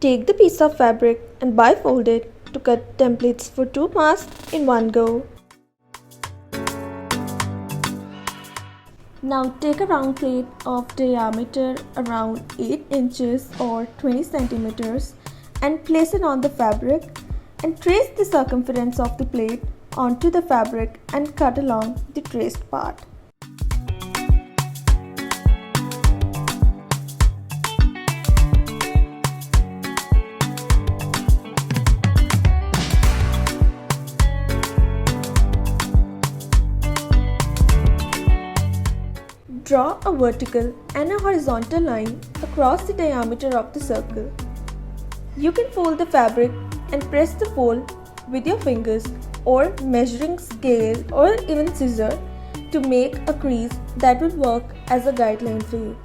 Take the piece of fabric and bifold it to cut templates for 2 masks in one go. Now take a round plate of diameter around 8 inches or 20 centimeters and place it on the fabric and trace the circumference of the plate onto the fabric and cut along the traced part. Draw a vertical and a horizontal line across the diameter of the circle. You can fold the fabric and press the fold with your fingers or measuring scale or even scissor to make a crease that will work as a guideline for you.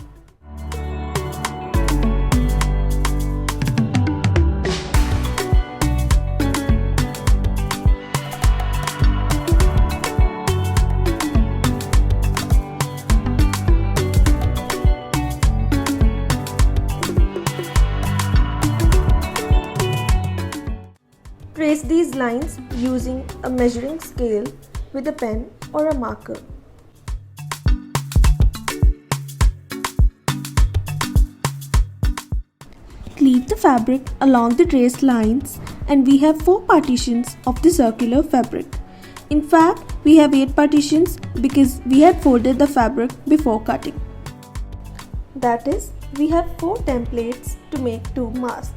Trace these lines using a measuring scale with a pen or a marker. Pleat the fabric along the traced lines and we have 4 partitions of the circular fabric. In fact, we have 8 partitions because we had folded the fabric before cutting. That is, we have 4 templates to make 2 masks.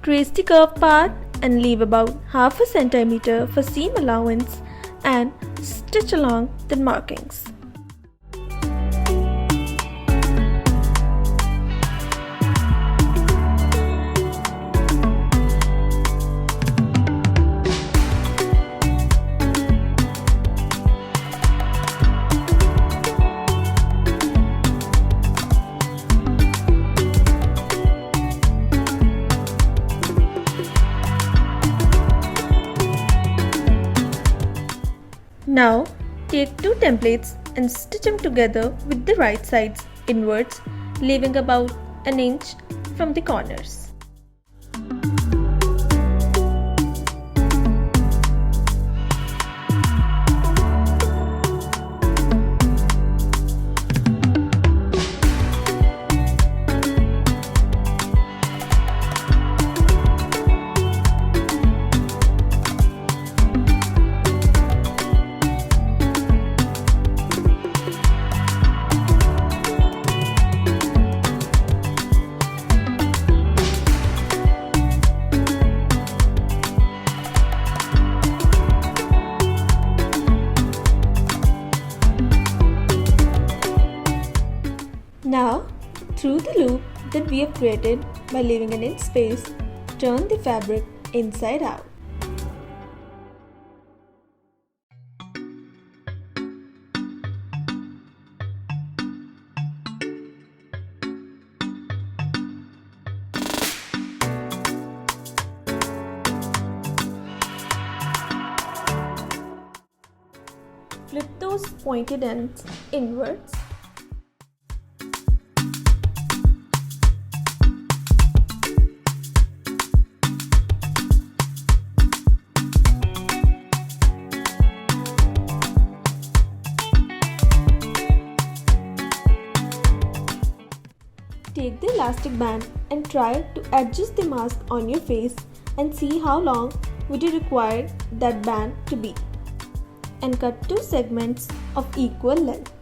Trace the curved part and leave about half a centimeter for seam allowance and stitch along the markings. Now, take 2 templates and stitch them together with the right sides inwards, leaving about an inch from the corners. Now, through the loop that we have created by leaving an inch space, turn the fabric inside out. Flip those pointed ends inwards. Take the elastic band and try to adjust the mask on your face and see how long would you require that band to be, and cut 2 segments of equal length.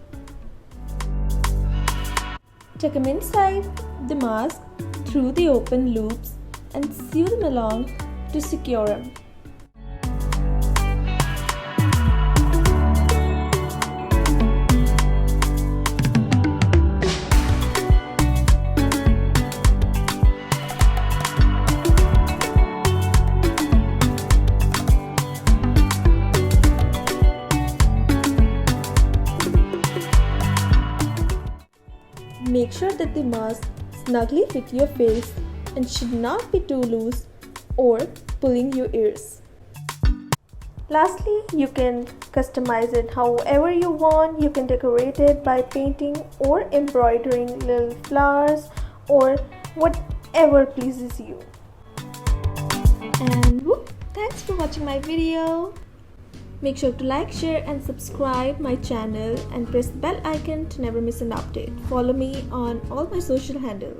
Tuck them inside the mask through the open loops and sew them along to secure them. Make sure that the mask snugly fits your face and should not be too loose or pulling your ears. Lastly, you can customize it however you want. You can decorate it by painting or embroidering little flowers or whatever pleases you. And whoop, thanks for watching my video. Make sure to like, share and subscribe my channel and press the bell icon to never miss an update. Follow me on all my social handles.